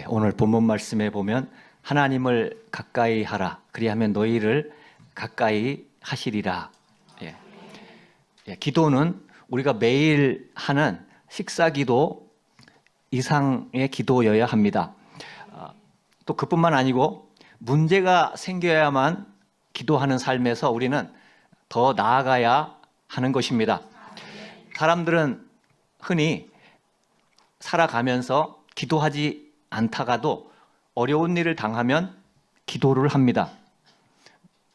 오늘 본문 말씀에 보면 하나님을 가까이 하라. 그리하면 너희를 가까이 하시리라. 기도는 우리가 매일 하는 식사기도 이상의 기도여야 합니다. 또 그뿐만 아니고 문제가 생겨야만 기도하는 삶에서 우리는 더 나아가야 하는 것입니다. 사람들은 흔히 살아가면서 기도하지 않다가도 어려운 일을 당하면 기도를 합니다.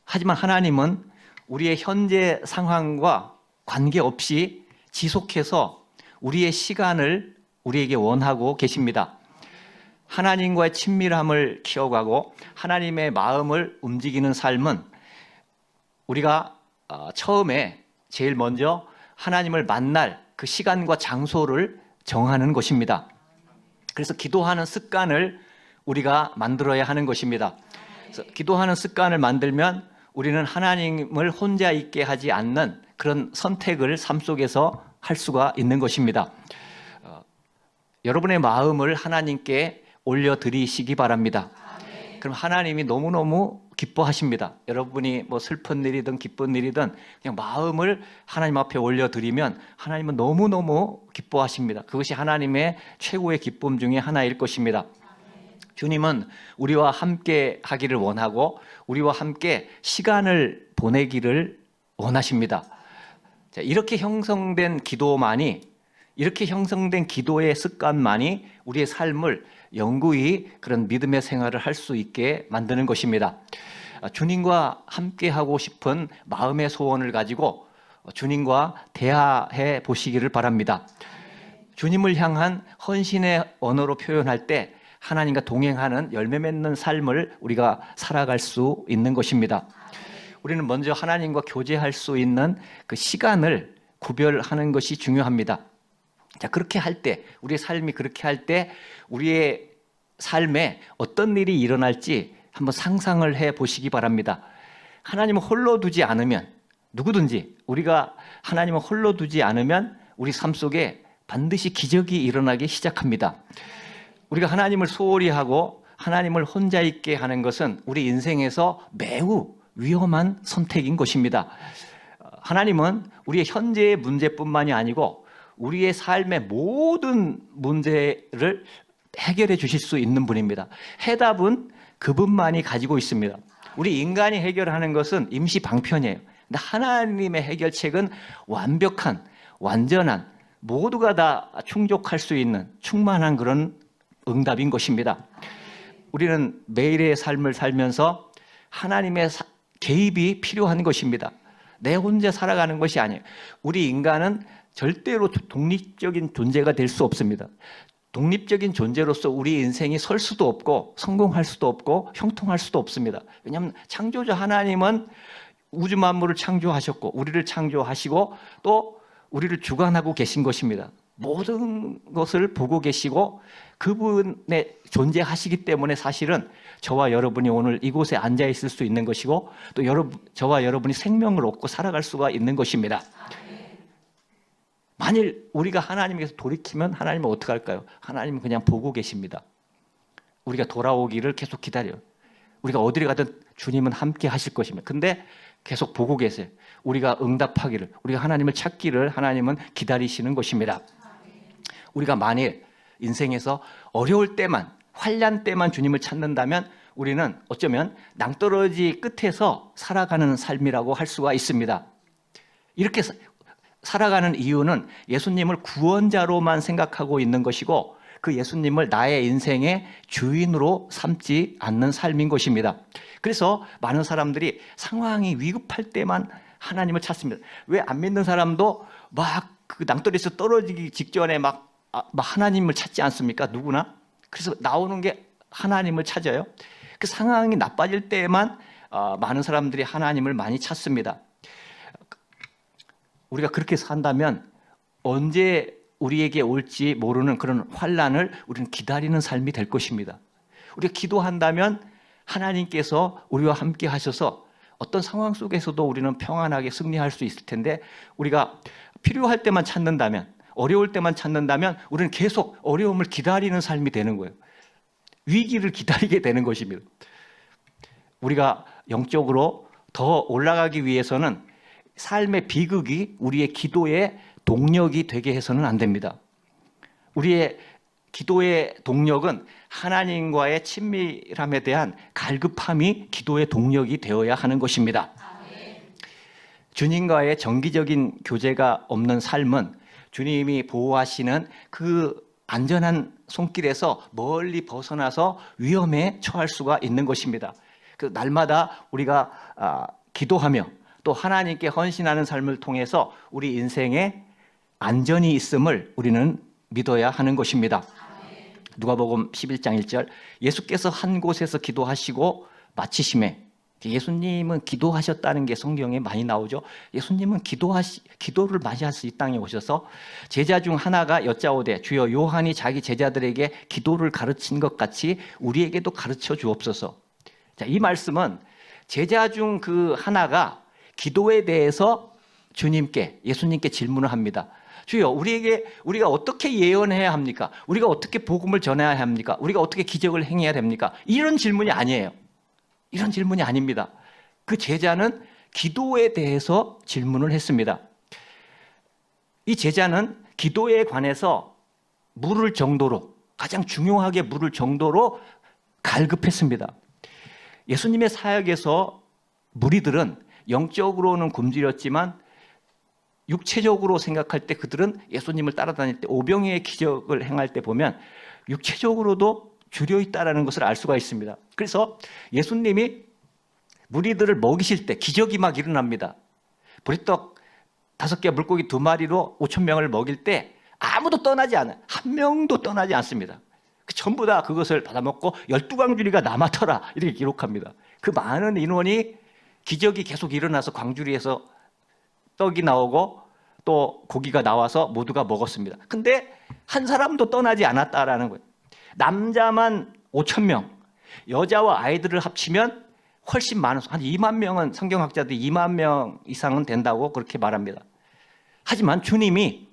하지만 하나님은 우리의 현재 상황과 관계없이 지속해서 우리의 시간을 우리에게 원하고 계십니다. 하나님과의 친밀함을 키워가고 하나님의 마음을 움직이는 삶은 우리가 처음에 제일 먼저 하나님을 만날 그 시간과 장소를 정하는 것입니다. 그래서 기도하는 습관을 우리가 만들어야 하는 것입니다. 그래서 기도하는 습관을 만들면 우리는 하나님을 혼자 있게 하지 않는 그런 선택을 삶 속에서 할 수가 있는 것입니다. 여러분의 마음을 하나님께 올려드리시기 바랍니다. 그럼 하나님이 너무너무 기뻐하십니다. 여러분이 뭐 슬픈 일이든 기쁜 일이든 그냥 마음을 하나님 앞에 올려드리면 하나님은 너무너무 기뻐하십니다. 그것이 하나님의 최고의 기쁨 중에 하나일 것입니다. 주님은 우리와 함께 하기를 원하고 우리와 함께 시간을 보내기를 원하십니다. 이렇게 형성된 기도의 습관만이 우리의 삶을 영구히 그런 믿음의 생활을 할 수 있게 만드는 것입니다. 주님과 함께 하고 싶은 마음의 소원을 가지고 주님과 대화해 보시기를 바랍니다. 주님을 향한 헌신의 언어로 표현할 때 하나님과 동행하는 열매 맺는 삶을 우리가 살아갈 수 있는 것입니다. 우리는 먼저 하나님과 교제할 수 있는 그 시간을 구별하는 것이 중요합니다. 그렇게 할 때, 우리의 삶이 그렇게 할 때 우리의 삶에 어떤 일이 일어날지 한번 상상을 해 보시기 바랍니다. 하나님을 홀로 두지 않으면, 누구든지 우리가 하나님을 홀로 두지 않으면 우리 삶 속에 반드시 기적이 일어나기 시작합니다. 우리가 하나님을 소홀히 하고 하나님을 혼자 있게 하는 것은 우리 인생에서 매우 위험한 선택인 것입니다. 하나님은 우리의 현재의 문제뿐만이 아니고 우리의 삶의 모든 문제를 해결해 주실 수 있는 분입니다. 해답은 그분만이 가지고 있습니다. 우리 인간이 해결하는 것은 임시 방편이에요. 근데 하나님의 해결책은 완벽한, 완전한, 모두가 다 충족할 수 있는 충만한 그런 응답인 것입니다. 우리는 매일의 삶을 살면서 하나님의 개입이 필요한 것입니다. 내 혼자 살아가는 것이 아니에요. 우리 인간은 절대로 독립적인 존재가 될 수 없습니다. 독립적인 존재로서 우리 인생이 설 수도 없고 성공할 수도 없고 형통할 수도 없습니다. 왜냐하면 창조자 하나님은 우주 만물을 창조하셨고 우리를 창조하시고 또 우리를 주관하고 계신 것입니다. 모든 것을 보고 계시고 그분의 존재하시기 때문에 사실은 저와 여러분이 오늘 이곳에 앉아 있을 수 있는 것이고 또 저와 여러분이 생명을 얻고 살아갈 수가 있는 것입니다. 만일 우리가 하나님께서 돌이키면 하나님은 어떻게 할까요? 하나님은 그냥 보고 계십니다. 우리가 돌아오기를 계속 기다려요. 우리가 어디를 가든 주님은 함께 하실 것입니다. 근데 계속 보고 계세요. 우리가 응답하기를, 우리가 하나님을 찾기를 하나님은 기다리시는 것입니다. 우리가 만일 인생에서 어려울 때만, 환난 때만 주님을 찾는다면 우리는 어쩌면 낭떠러지 끝에서 살아가는 삶이라고 할 수가 있습니다. 이렇게 살아가는 이유는 예수님을 구원자로만 생각하고 있는 것이고 그 예수님을 나의 인생의 주인으로 삼지 않는 삶인 것입니다. 그래서 많은 사람들이 상황이 위급할 때만 하나님을 찾습니다. 왜 안 믿는 사람도 막 그 낭떠러지에서 떨어지기 직전에 막 하나님을 찾지 않습니까? 누구나. 그래서 나오는 게 하나님을 찾아요. 그 상황이 나빠질 때만 많은 사람들이 하나님을 많이 찾습니다. 우리가 그렇게 산다면 언제 우리에게 올지 모르는 그런 환난을 우리는 기다리는 삶이 될 것입니다. 우리가 기도한다면 하나님께서 우리와 함께 하셔서 어떤 상황 속에서도 우리는 평안하게 승리할 수 있을 텐데 우리가 필요할 때만 찾는다면, 어려울 때만 찾는다면 우리는 계속 어려움을 기다리는 삶이 되는 거예요. 위기를 기다리게 되는 것입니다. 우리가 영적으로 더 올라가기 위해서는 삶의 비극이 우리의 기도의 동력이 되게 해서는 안 됩니다. 우리의 기도의 동력은 하나님과의 친밀함에 대한 갈급함이 기도의 동력이 되어야 하는 것입니다. 주님과의 정기적인 교제가 없는 삶은 주님이 보호하시는 그 안전한 손길에서 멀리 벗어나서 위험에 처할 수가 있는 것입니다. 그 날마다 우리가 기도하며 또 하나님께 헌신하는 삶을 통해서 우리 인생에 안전이 있음을 우리는 믿어야 하는 것입니다. 누가복음 11장 1절 예수께서 한 곳에서 기도하시고 마치심에, 예수님은 기도하셨다는 게 성경에 많이 나오죠. 예수님은 기도를 마치셔서 이 땅에 오셔서 제자 중 하나가 여짜오되 주여 요한이 자기 제자들에게 기도를 가르친 것 같이 우리에게도 가르쳐 주옵소서. 자, 이 말씀은 제자 중 그 하나가 기도에 대해서 예수님께 질문을 합니다. 주여, 우리가 어떻게 예언해야 합니까? 우리가 어떻게 복음을 전해야 합니까? 우리가 어떻게 기적을 행해야 됩니까? 이런 질문이 아니에요. 이런 질문이 아닙니다. 그 제자는 기도에 대해서 질문을 했습니다. 이 제자는 기도에 관해서 물을 정도로, 가장 중요하게 물을 정도로 갈급했습니다. 예수님의 사역에서 무리들은 영적으로는 굶주렸지만 육체적으로 생각할 때 그들은 예수님을 따라다닐 때 오병이의 기적을 행할 때 보면 육체적으로도 줄여 있다는 것을 알 수가 있습니다. 그래서 예수님이 무리들을 먹이실 때 기적이 막 일어납니다. 보리떡 5개 물고기 2마리로 5,000명을 먹일 때 아무도 떠나지 않아요. 한 명도 떠나지 않습니다. 전부 다 그것을 받아먹고 12광주리가 남았더라 이렇게 기록합니다. 그 많은 인원이 기적이 계속 일어나서 광주리에서 떡이 나오고 또 고기가 나와서 모두가 먹었습니다. 근데 한 사람도 떠나지 않았다라는 거예요. 남자만 5,000명, 여자와 아이들을 합치면 훨씬 많은, 한 2만 명은 성경학자들이 2만 명 이상은 된다고 그렇게 말합니다. 하지만 주님이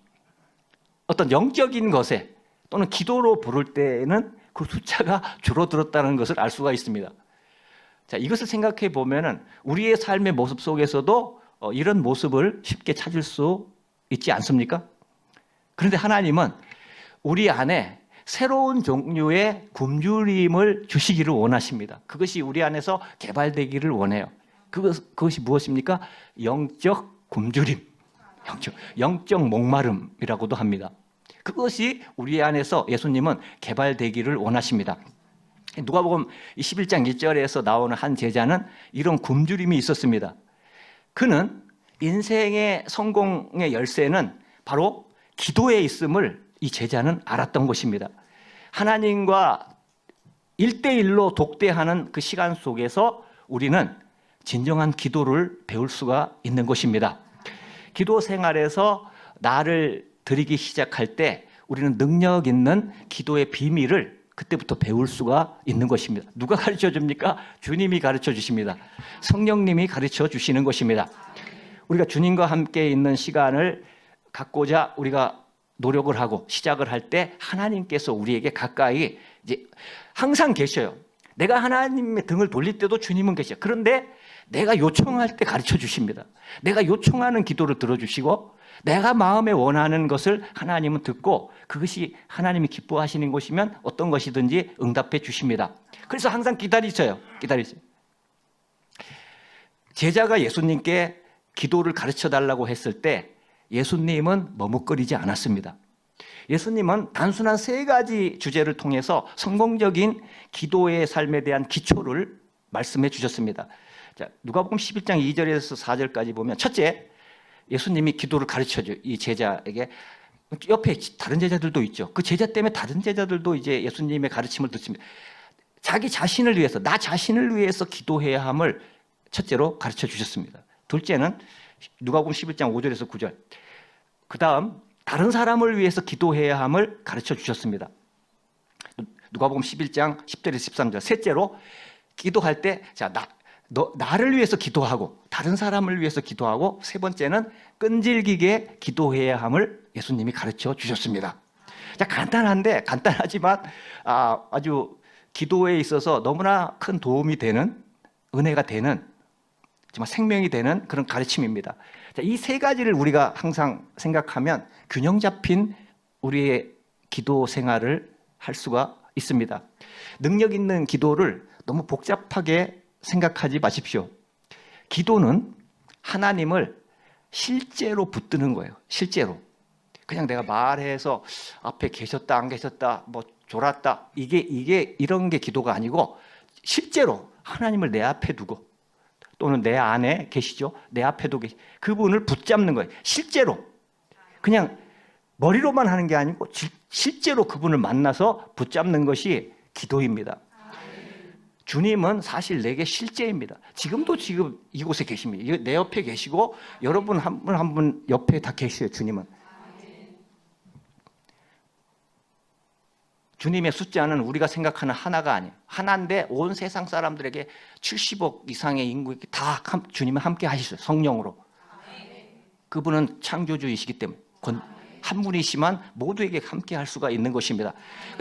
어떤 영적인 것에 또는 기도로 부를 때는 그 숫자가 줄어들었다는 것을 알 수가 있습니다. 자, 이것을 생각해 보면은 우리의 삶의 모습 속에서도 이런 모습을 쉽게 찾을 수 있지 않습니까? 그런데 하나님은 우리 안에 새로운 종류의 굶주림을 주시기를 원하십니다. 그것이 우리 안에서 개발되기를 원해요. 그것이 무엇입니까? 영적 굶주림, 영적 목마름이라고도 합니다. 그것이 우리 안에서 예수님은 개발되기를 원하십니다. 누가복음 11장 1절에서 나오는 한 제자는 이런 굶주림이 있었습니다. 그는 인생의 성공의 열쇠는 바로 기도에 있음을 이 제자는 알았던 것입니다. 하나님과 1대1로 독대하는 그 시간 속에서 우리는 진정한 기도를 배울 수가 있는 것입니다. 기도 생활에서 나를 드리기 시작할 때 우리는 능력 있는 기도의 비밀을 그때부터 배울 수가 있는 것입니다. 누가 가르쳐 줍니까? 주님이 가르쳐 주십니다. 성령님이 가르쳐 주시는 것입니다. 우리가 주님과 함께 있는 시간을 갖고자 우리가 노력을 하고 시작을 할 때 하나님께서 우리에게 가까이 이제 항상 계셔요. 내가 하나님의 등을 돌릴 때도 주님은 계셔요. 그런데 내가 요청할 때 가르쳐 주십니다. 내가 요청하는 기도를 들어주시고 내가 마음에 원하는 것을 하나님은 듣고 그것이 하나님이 기뻐하시는 것이면 어떤 것이든지 응답해 주십니다. 그래서 항상 기다리세요. 제자가 예수님께 기도를 가르쳐 달라고 했을 때 예수님은 머뭇거리지 않았습니다. 예수님은 단순한 3가지 주제를 통해서 성공적인 기도의 삶에 대한 기초를 말씀해 주셨습니다. 자, 누가복음 11장 2절에서 4절까지 보면 첫째, 예수님이 기도를 가르쳐줘요. 이 제자에게. 옆에 다른 제자들도 있죠. 그 제자 때문에 다른 제자들도 이제 예수님의 가르침을 듣습니다. 자기 자신을 위해서, 나 자신을 위해서 기도해야 함을 첫째로 가르쳐 주셨습니다. 둘째는 누가복음 11장 5절에서 9절. 그 다음 다른 사람을 위해서 기도해야 함을 가르쳐 주셨습니다. 누가복음 11장 10절에서 13절. 셋째로 기도할 때 나를 위해서 기도하고 다른 사람을 위해서 기도하고 세 번째는 끈질기게 기도해야 함을 예수님이 가르쳐 주셨습니다. 자, 간단하지만 아주 기도에 있어서 너무나 큰 도움이 되는, 은혜가 되는, 정말 생명이 되는 그런 가르침입니다. 이 세 가지를 우리가 항상 생각하면 균형 잡힌 우리의 기도 생활을 할 수가 있습니다. 능력 있는 기도를 너무 복잡하게 생각하지 마십시오. 기도는 하나님을 실제로 붙드는 거예요. 실제로. 그냥 내가 말해서 앞에 계셨다 안 계셨다 뭐 졸았다 이게 이런 게 기도가 아니고 실제로 하나님을 내 앞에 두고 또는 내 안에 계시죠. 내 앞에 두고 그분을 붙잡는 거예요. 실제로. 그냥 머리로만 하는 게 아니고 실제로 그분을 만나서 붙잡는 것이 기도입니다. 주님은 사실 내게 실제입니다. 지금도 지금 이곳에 계십니다. 내 옆에 계시고 여러분 한 분 한 분 옆에 다 계셔요. 주님은. 주님의 숫자는 우리가 생각하는 하나가 아니에요. 하나인데 온 세상 사람들에게 70억 이상의 인구에게 다 주님은 함께 하시죠. 성령으로. 그분은 창조주이시기 때문에 한 분이시만 모두에게 함께 할 수가 있는 것입니다.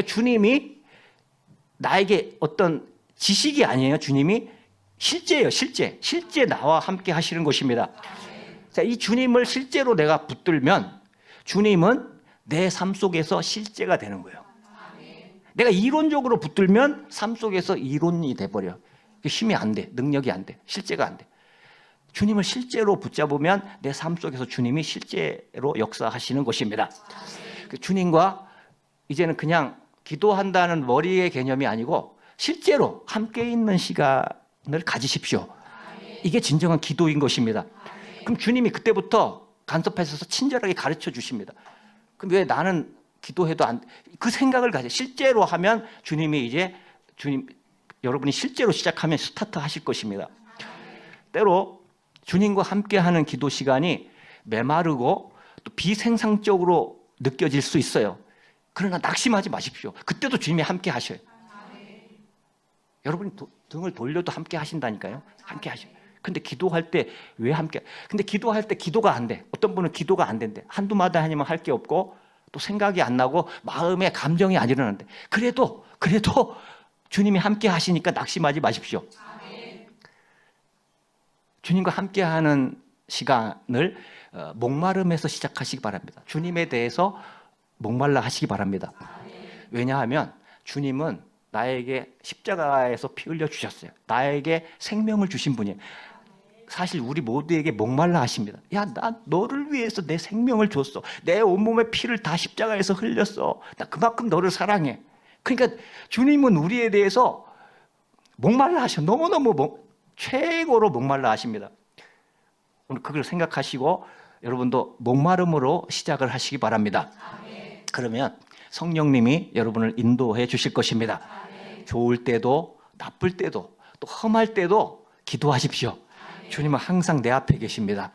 주님이 나에게 어떤 지식이 아니에요. 주님이 실제예요. 실제 나와 함께 하시는 것입니다. 이 주님을 실제로 내가 붙들면 주님은 내 삶 속에서 실제가 되는 거예요. 내가 이론적으로 붙들면 삶 속에서 이론이 돼버려요. 힘이 안 돼. 능력이 안 돼. 실제가 안 돼. 주님을 실제로 붙잡으면 내 삶 속에서 주님이 실제로 역사하시는 것입니다. 주님과 이제는 그냥 기도한다는 머리의 개념이 아니고 실제로 함께 있는 시간을 가지십시오. 이게 진정한 기도인 것입니다. 그럼 주님이 그때부터 간섭하셔서 친절하게 가르쳐 주십니다. 그럼 왜 나는 기도해도 그 생각을 가져. 실제로 하면 주님이 이제 여러분이 실제로 시작하면 스타트 하실 것입니다. 때로 주님과 함께하는 기도 시간이 메마르고 또 비생산적으로 느껴질 수 있어요. 그러나 낙심하지 마십시오. 그때도 주님이 함께 하셔요. 여러분이 등을 돌려도 함께 하신다니까요. 함께 하셔요. 근데 기도할 때 왜 함께? 근데 기도할 때 기도가 안 돼. 어떤 분은 기도가 안 된대. 한두 마디 아니면 할 게 없고 또 생각이 안 나고 마음에 감정이 안 일어나는데 그래도 주님이 함께 하시니까 낙심하지 마십시오. 주님과 함께하는 시간을 목마름에서 시작하시기 바랍니다. 주님에 대해서 목말라 하시기 바랍니다. 왜냐하면 주님은 나에게 십자가에서 피 흘려 주셨어요. 나에게 생명을 주신 분이에요. 사실 우리 모두에게 목말라 하십니다. 야, 나 너를 위해서 내 생명을 줬어. 내 온몸의 피를 다 십자가에서 흘렸어. 나 그만큼 너를 사랑해. 그러니까 주님은 우리에 대해서 목말라 하셔. 너무너무 최고로 목말라 하십니다. 오늘 그걸 생각하시고 여러분도 목마름으로 시작을 하시기 바랍니다. 그러면 성령님이 여러분을 인도해 주실 것입니다. 좋을 때도 나쁠 때도 또 험할 때도 기도하십시오. 주님은 항상 내 앞에 계십니다.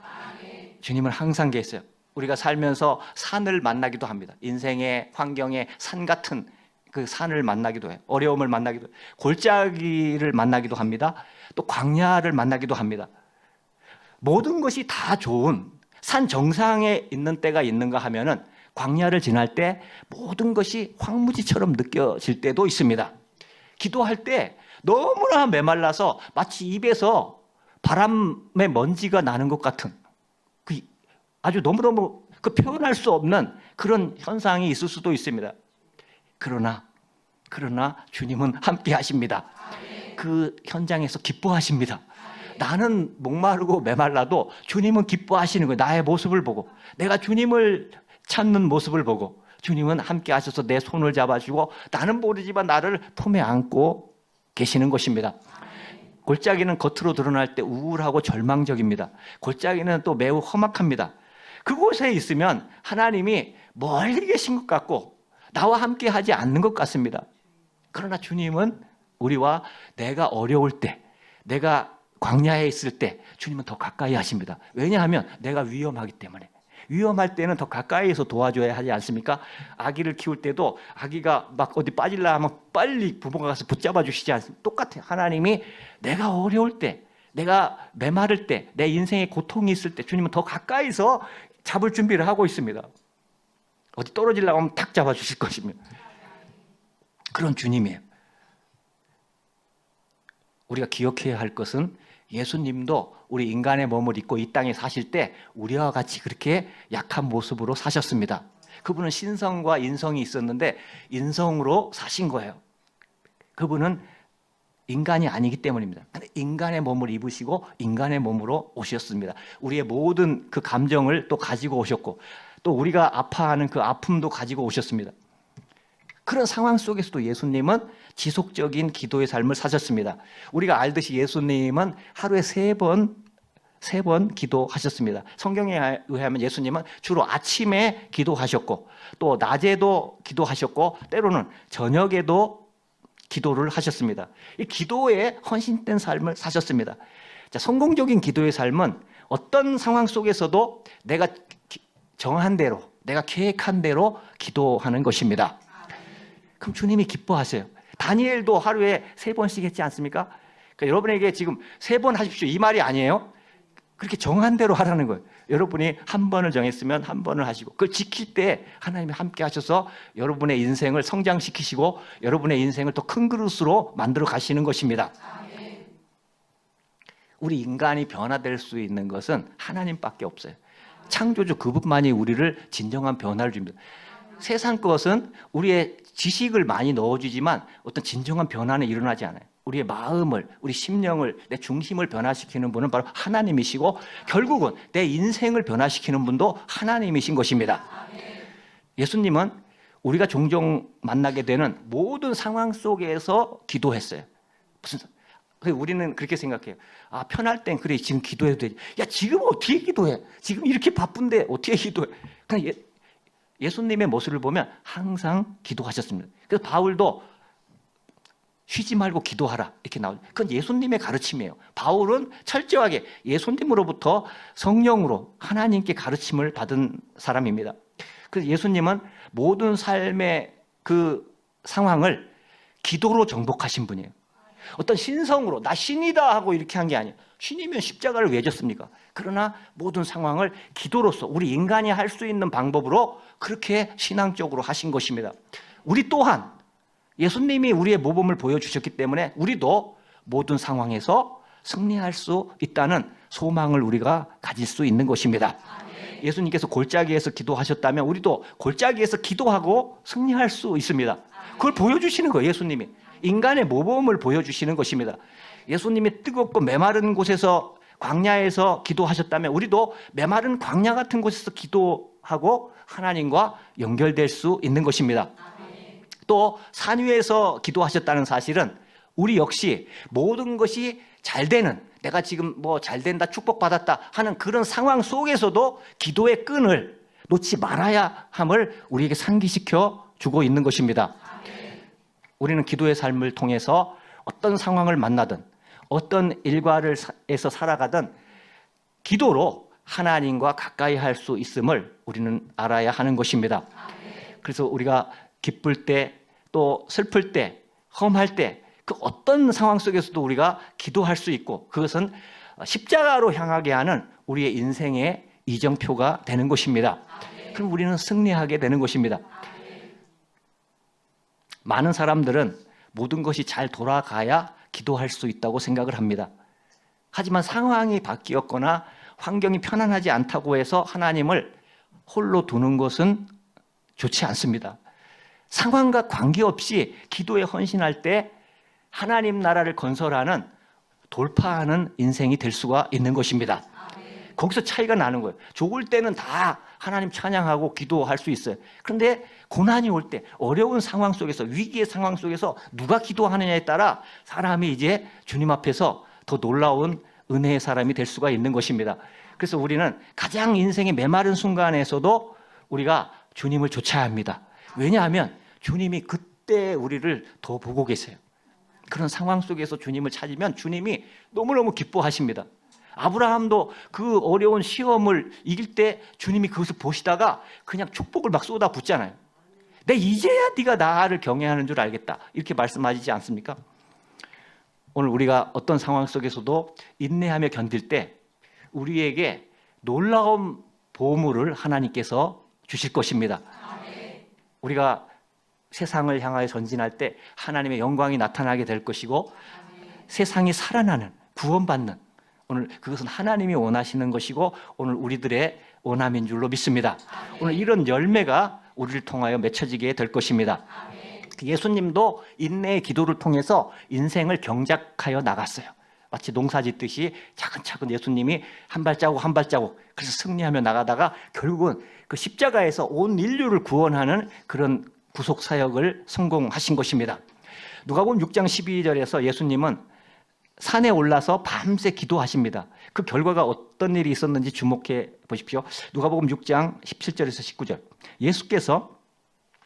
주님은 항상 계세요. 우리가 살면서 산을 만나기도 합니다. 인생의 환경에 산 같은 그 산을 만나기도 해요. 어려움을 만나기도 해요. 골짜기를 만나기도 합니다. 또 광야를 만나기도 합니다. 모든 것이 다 좋은 산 정상에 있는 때가 있는가 하면은 광야를 지날 때 모든 것이 황무지처럼 느껴질 때도 있습니다. 기도할 때 너무나 메말라서 마치 입에서 바람의 먼지가 나는 것 같은 아주 너무너무 표현할 수 없는 그런 현상이 있을 수도 있습니다. 그러나 주님은 함께 하십니다. 그 현장에서 기뻐하십니다. 나는 목마르고 메말라도 주님은 기뻐하시는 거예요. 나의 모습을 보고 내가 주님을 찾는 모습을 보고 주님은 함께 하셔서 내 손을 잡아주고 나는 모르지만 나를 품에 안고 계시는 것입니다. 골짜기는 겉으로 드러날 때 우울하고 절망적입니다. 골짜기는 또 매우 험악합니다. 그곳에 있으면 하나님이 멀리 계신 것 같고 나와 함께 하지 않는 것 같습니다. 그러나 주님은 우리와 내가 어려울 때, 내가 광야에 있을 때 주님은 더 가까이 하십니다. 왜냐하면 내가 위험하기 때문에. 위험할 때는 더 가까이에서 도와줘야 하지 않습니까? 아기를 키울 때도 아기가 막 어디 빠질라 하면 빨리 부모가 가서 붙잡아 주시지 않습니까? 똑같아요. 하나님이 내가 어려울 때, 내가 메마를 때, 내 인생에 고통이 있을 때 주님은 더 가까이서 잡을 준비를 하고 있습니다. 어디 떨어지려고 하면 탁 잡아 주실 것입니다. 그런 주님이에요. 우리가 기억해야 할 것은 예수님도 우리 인간의 몸을 입고 이 땅에 사실 때 우리와 같이 그렇게 약한 모습으로 사셨습니다. 그분은 신성과 인성이 있었는데 인성으로 사신 거예요. 그분은 인간이 아니기 때문입니다. 인간의 몸을 입으시고 인간의 몸으로 오셨습니다. 우리의 모든 그 감정을 또 가지고 오셨고 또 우리가 아파하는 그 아픔도 가지고 오셨습니다. 그런 상황 속에서도 예수님은 지속적인 기도의 삶을 사셨습니다. 우리가 알듯이 예수님은 하루에 세 번 기도하셨습니다. 성경에 의하면 예수님은 주로 아침에 기도하셨고 또 낮에도 기도하셨고 때로는 저녁에도 기도를 하셨습니다. 이 기도에 헌신된 삶을 사셨습니다. 자, 성공적인 기도의 삶은 어떤 상황 속에서도 내가 정한 대로, 내가 계획한 대로 기도하는 것입니다. 그럼 주님이 기뻐하세요. 다니엘도 하루에 3번씩 했지 않습니까? 그러니까 여러분에게 지금 3번 하십시오 이 말이 아니에요. 그렇게 정한 대로 하라는 거예요. 여러분이 한 번을 정했으면 한 번을 하시고 그걸 지킬 때 하나님이 함께 하셔서 여러분의 인생을 성장시키시고 여러분의 인생을 더 큰 그릇으로 만들어 가시는 것입니다. 우리 인간이 변화될 수 있는 것은 하나님밖에 없어요. 창조주 그분만이 우리를 진정한 변화를 줍니다. 세상 것은 우리의 지식을 많이 넣어주지만 어떤 진정한 변화는 일어나지 않아요. 우리의 마음을, 우리 심령을, 내 중심을 변화시키는 분은 바로 하나님이시고 결국은 내 인생을 변화시키는 분도 하나님이신 것입니다. 예수님은 우리가 종종 만나게 되는 모든 상황 속에서 기도했어요. 우리는 그렇게 생각해요. 아, 편할 땐 그래 지금 기도해도 되지. 야, 지금 어떻게 기도해? 지금 이렇게 바쁜데 어떻게 기도해? 그냥 예수님의 모습을 보면 항상 기도하셨습니다. 그래서 바울도 쉬지 말고 기도하라 이렇게 나오죠. 그건 예수님의 가르침이에요. 바울은 철저하게 예수님으로부터 성령으로 하나님께 가르침을 받은 사람입니다. 그래서 예수님은 모든 삶의 그 상황을 기도로 정복하신 분이에요. 어떤 신성으로 나 신이다 하고 이렇게 한 게 아니에요. 신이면 십자가를 왜 졌습니까? 그러나 모든 상황을 기도로서 우리 인간이 할 수 있는 방법으로 그렇게 신앙적으로 하신 것입니다. 우리 또한 예수님이 우리의 모범을 보여주셨기 때문에 우리도 모든 상황에서 승리할 수 있다는 소망을 우리가 가질 수 있는 것입니다. 예수님께서 골짜기에서 기도하셨다면 우리도 골짜기에서 기도하고 승리할 수 있습니다. 그걸 보여주시는 거예요. 예수님이 인간의 모범을 보여주시는 것입니다. 예수님이 뜨겁고 메마른 곳에서 광야에서 기도하셨다면 우리도 메마른 광야 같은 곳에서 기도하고 하나님과 연결될 수 있는 것입니다. 또 산 위에서 기도하셨다는 사실은 우리 역시 모든 것이 잘 되는, 내가 지금 뭐 잘 된다, 축복받았다 하는 그런 상황 속에서도 기도의 끈을 놓지 말아야 함을 우리에게 상기시켜 주고 있는 것입니다. 우리는 기도의 삶을 통해서 어떤 상황을 만나든 어떤 일과에서 살아가든 기도로 하나님과 가까이 할 수 있음을 우리는 알아야 하는 것입니다. 그래서 우리가 기쁠 때 또 슬플 때 험할 때 그 어떤 상황 속에서도 우리가 기도할 수 있고 그것은 십자가로 향하게 하는 우리의 인생의 이정표가 되는 것입니다. 그럼 우리는 승리하게 되는 것입니다. 많은 사람들은 모든 것이 잘 돌아가야 기도할 수 있다고 생각을 합니다. 하지만 상황이 바뀌었거나 환경이 편안하지 않다고 해서 하나님을 홀로 두는 것은 좋지 않습니다. 상황과 관계없이 기도에 헌신할 때 하나님 나라를 건설하는 돌파하는 인생이 될 수가 있는 것입니다. 거기서 차이가 나는 거예요. 좋을 때는 다 하나님 찬양하고 기도할 수 있어요. 그런데 고난이 올 때 어려운 상황 속에서 위기의 상황 속에서 누가 기도하느냐에 따라 사람이 이제 주님 앞에서 더 놀라운 은혜의 사람이 될 수가 있는 것입니다. 그래서 우리는 가장 인생의 메마른 순간에서도 우리가 주님을 좇아야 합니다. 왜냐하면 주님이 그때 우리를 더 보고 계세요. 그런 상황 속에서 주님을 찾으면 주님이 너무너무 기뻐하십니다. 아브라함도 그 어려운 시험을 이길 때 주님이 그것을 보시다가 그냥 축복을 막 쏟아붓잖아요. 내 이제야 네가 나를 경외하는 줄 알겠다 이렇게 말씀하시지 않습니까? 오늘 우리가 어떤 상황 속에서도 인내하며 견딜 때 우리에게 놀라운 보물을 하나님께서 주실 것입니다. 우리가 세상을 향하여 전진할 때 하나님의 영광이 나타나게 될 것이고 세상이 살아나는, 구원받는, 오늘 그것은 하나님이 원하시는 것이고 오늘 우리들의 원함인 줄로 믿습니다. 오늘 이런 열매가 우리를 통하여 맺혀지게 될 것입니다. 예수님도 인내의 기도를 통해서 인생을 경작하여 나갔어요. 마치 농사 짓듯이 차근차근 예수님이 한 발자국 한 발자국 그래서 승리하며 나가다가 결국은 그 십자가에서 온 인류를 구원하는 그런 구속 사역을 성공하신 것입니다. 누가복음 6장 12절에서 예수님은 산에 올라서 밤새 기도하십니다. 그 결과가 어떤 일이 있었는지 주목해 보십시오. 누가복음 6장 17절에서 19절. 예수께서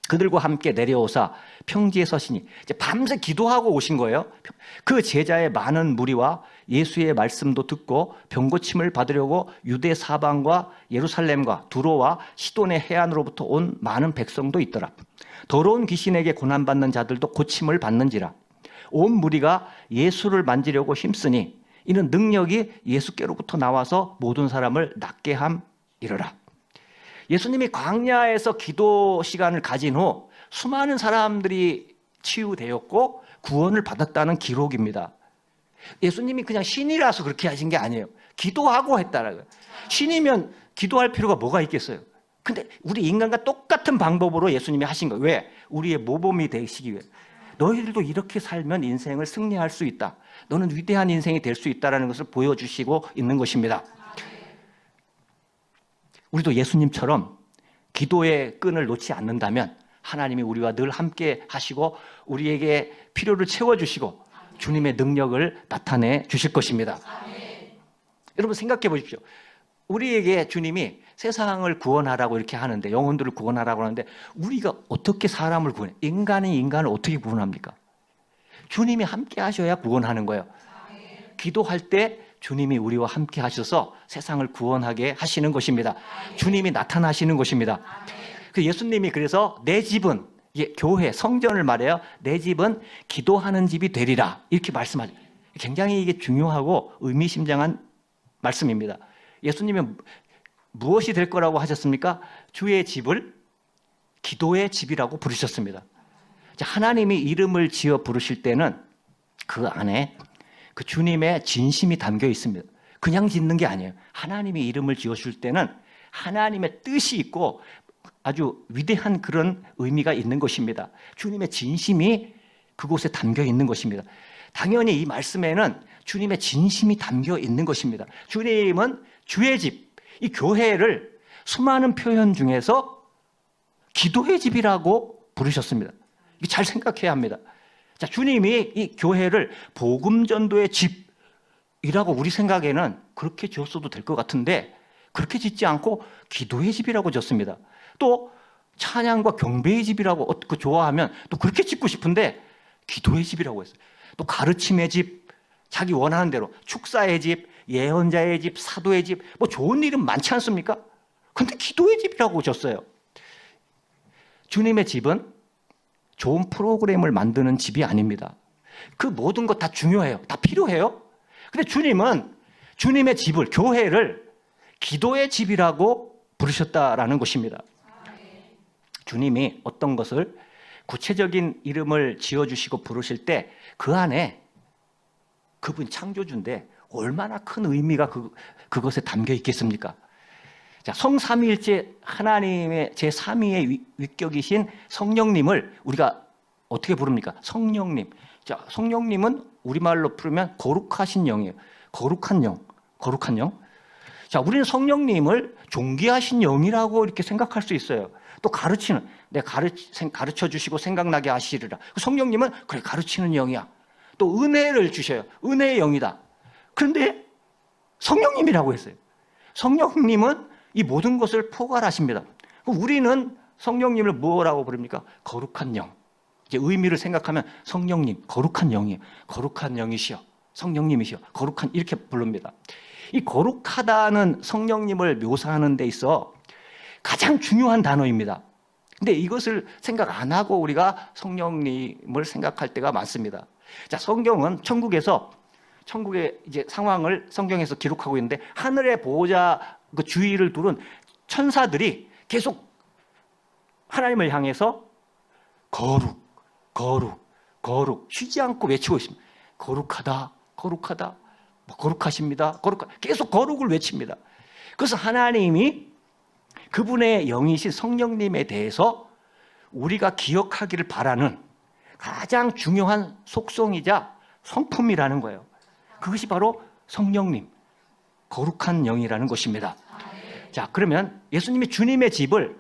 그들과 함께 내려오사 평지에 서시니 이제 밤새 기도하고 오신 거예요. 그 제자의 많은 무리와 예수의 말씀도 듣고 병고침을 받으려고 유대 사방과 예루살렘과 두로와 시돈의 해안으로부터 온 많은 백성도 있더라. 더러운 귀신에게 고난받는 자들도 고침을 받는지라. 온 무리가 예수를 만지려고 힘쓰니 이는 능력이 예수께로부터 나와서 모든 사람을 낫게 함이러라. 예수님이 광야에서 기도 시간을 가진 후 수많은 사람들이 치유되었고 구원을 받았다는 기록입니다. 예수님이 그냥 신이라서 그렇게 하신 게 아니에요. 기도하고 했다라고요. 신이면 기도할 필요가 뭐가 있겠어요? 근데 우리 인간과 똑같은 방법으로 예수님이 하신 거예요. 왜? 우리의 모범이 되시기 위해. 너희들도 이렇게 살면 인생을 승리할 수 있다. 너는 위대한 인생이 될 수 있다는 것을 보여주시고 있는 것입니다. 우리도 예수님처럼 기도의 끈을 놓지 않는다면 하나님이 우리와 늘 함께 하시고 우리에게 필요를 채워주시고 주님의 능력을 나타내 주실 것입니다. 여러분 생각해 보십시오. 우리에게 주님이 세상을 구원하라고 이렇게 하는데 영혼들을 구원하라고 하는데 우리가 어떻게 사람을 구원해? 인간이 인간을 어떻게 구원합니까? 주님이 함께 하셔야 구원하는 거예요. 기도할 때 주님이 우리와 함께 하셔서 세상을 구원하게 하시는 것입니다. 주님이 나타나시는 것입니다. 예수님이 그래서 내 집은 교회, 성전을 말해요. 내 집은 기도하는 집이 되리라 이렇게 말씀하죠. 굉장히 이게 중요하고 의미심장한 말씀입니다. 예수님이 무엇이 될 거라고 하셨습니까? 주의 집을 기도의 집이라고 부르셨습니다. 하나님이 이름을 지어 부르실 때는 그 안에 그 주님의 진심이 담겨 있습니다. 그냥 짓는 게 아니에요. 하나님이 이름을 지어줄 때는 하나님의 뜻이 있고 아주 위대한 그런 의미가 있는 것입니다. 주님의 진심이 그곳에 담겨 있는 것입니다. 당연히 이 말씀에는 주님의 진심이 담겨 있는 것입니다. 주님은 주의 집, 이 교회를 수많은 표현 중에서 기도의 집이라고 부르셨습니다. 잘 생각해야 합니다. 자, 주님이 이 교회를 복음 전도의 집이라고 우리 생각에는 그렇게 지었어도 될 것 같은데 그렇게 짓지 않고 기도의 집이라고 지었습니다. 또 찬양과 경배의 집이라고 좋아하면 또 그렇게 짓고 싶은데 기도의 집이라고 했어요. 또 가르침의 집, 자기 원하는 대로 축사의 집, 예언자의 집, 사도의 집, 뭐 좋은 이름 많지 않습니까? 근데 기도의 집이라고 졌어요. 주님의 집은 좋은 프로그램을 만드는 집이 아닙니다. 그 모든 것 다 중요해요. 다 필요해요. 근데 주님은 주님의 집을, 교회를 기도의 집이라고 부르셨다라는 것입니다. 주님이 어떤 것을 구체적인 이름을 지어주시고 부르실 때 그 안에 그분 창조주인데 얼마나 큰 의미가 그것에 담겨 있겠습니까? 자, 성삼위일체 하나님의 제3위의 위격이신 성령님을 우리가 어떻게 부릅니까? 성령님. 자, 성령님은 우리말로 부르면 거룩하신 영이에요. 거룩한 영. 거룩한 영. 자, 우리는 성령님을 존귀하신 영이라고 이렇게 생각할 수 있어요. 또 가르치는, 가르쳐 주시고 생각나게 하시리라. 성령님은 그래, 가르치는 영이야. 또 은혜를 주셔요. 은혜의 영이다. 그런데 성령님이라고 했어요. 성령님은 이 모든 것을 포괄하십니다. 우리는 성령님을 뭐라고 부릅니까? 거룩한 영. 이제 의미를 생각하면 성령님, 거룩한 영이에요. 거룩한 영이시여. 성령님이시여. 거룩한, 이렇게 부릅니다. 이 거룩하다는 성령님을 묘사하는 데 있어 가장 중요한 단어입니다. 근데 이것을 생각 안 하고 우리가 성령님을 생각할 때가 많습니다. 자, 성경은 천국의 이제 상황을 성경에서 기록하고 있는데 하늘의 보호자 그 주위를 두른 천사들이 계속 하나님을 향해서 거룩, 거룩, 거룩 쉬지 않고 외치고 있습니다. 거룩하다, 거룩하다, 거룩하십니다, 계속 거룩을 외칩니다. 그래서 하나님이 그분의 영이신 성령님에 대해서 우리가 기억하기를 바라는 가장 중요한 속성이자 성품이라는 거예요. 그것이 바로 성령님, 거룩한 영이라는 것입니다. 자, 그러면 예수님이 주님의 집을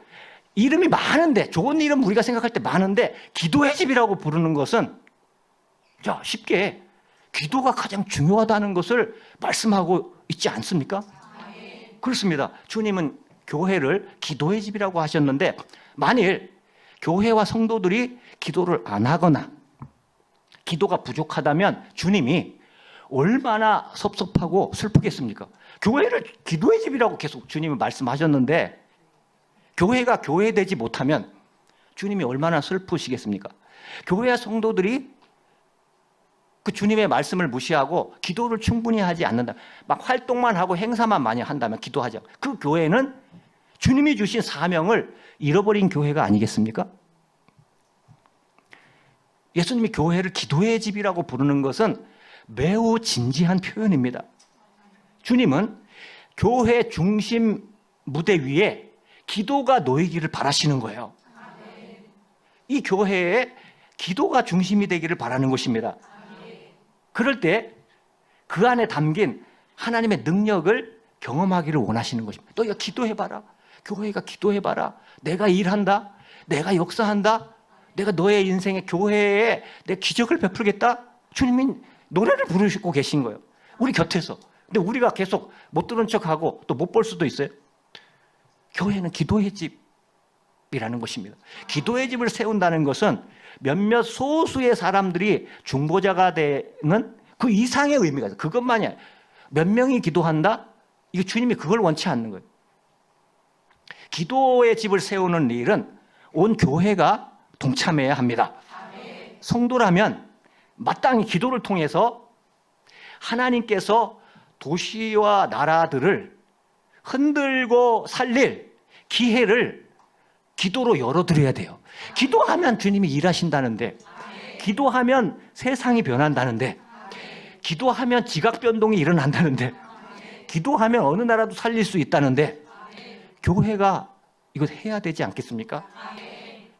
이름이 많은데, 좋은 이름 우리가 생각할 때 많은데 기도의 집이라고 부르는 것은, 자, 쉽게 기도가 가장 중요하다는 것을 말씀하고 있지 않습니까? 그렇습니다. 주님은 교회를 기도의 집이라고 하셨는데, 만일 교회와 성도들이 기도를 안 하거나 기도가 부족하다면 주님이 얼마나 섭섭하고 슬프겠습니까? 교회를 기도의 집이라고 계속 주님은 말씀하셨는데 교회가 교회되지 못하면 주님이 얼마나 슬프시겠습니까? 교회와 성도들이 그 주님의 말씀을 무시하고 기도를 충분히 하지 않는다, 막 활동만 하고 행사만 많이 한다면 기도하죠. 그 교회는 주님이 주신 사명을 잃어버린 교회가 아니겠습니까? 예수님이 교회를 기도의 집이라고 부르는 것은 매우 진지한 표현입니다. 주님은 교회 중심 무대 위에 기도가 놓이기를 바라시는 거예요. 이 교회에 기도가 중심이 되기를 바라는 것입니다. 그럴 때 그 안에 담긴 하나님의 능력을 경험하기를 원하시는 것입니다. 너희가 기도해봐라. 교회가 기도해봐라. 내가 일한다. 내가 역사한다. 내가 너의 인생에 교회에 내 기적을 베풀겠다. 주님이 노래를 부르시고 계신 거예요. 우리 곁에서. 근데 우리가 계속 못 들은 척하고 또 못 볼 수도 있어요. 교회는 기도의 집이라는 것입니다. 기도의 집을 세운다는 것은 몇몇 소수의 사람들이 중보자가 되는 그 이상의 의미가 있어요. 그것만이 아니에요. 몇 명이 기도한다? 이거 주님이 그걸 원치 않는 거예요. 기도의 집을 세우는 일은 온 교회가 동참해야 합니다. 성도라면 마땅히 기도를 통해서 하나님께서 도시와 나라들을 흔들고 살릴 기회를 기도로 열어드려야 돼요. 기도하면 주님이 일하신다는데, 기도하면 세상이 변한다는데, 기도하면 지각 변동이 일어난다는데, 기도하면 어느 나라도 살릴 수 있다는데, 교회가 이거 해야 되지 않겠습니까?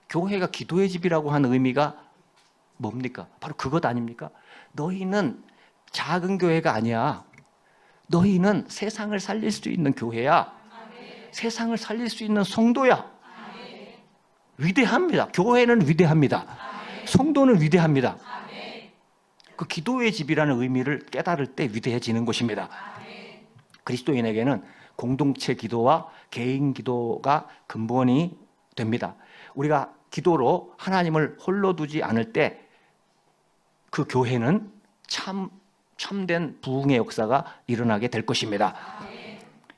교회가 기도의 집이라고 하는 의미가 뭡니까? 바로 그것 아닙니까? 너희는 작은 교회가 아니야. 너희는 세상을 살릴 수 있는 교회야. 세상을 살릴 수 있는 성도야. 위대합니다. 교회는 위대합니다. 성도는 위대합니다. 그 기도의 집이라는 의미를 깨달을 때 위대해지는 것입니다. 그리스도인에게는 공동체 기도와 개인 기도가 근본이 됩니다. 우리가 기도로 하나님을 홀로 두지 않을 때 그 교회는 참된 부흥의 역사가 일어나게 될 것입니다.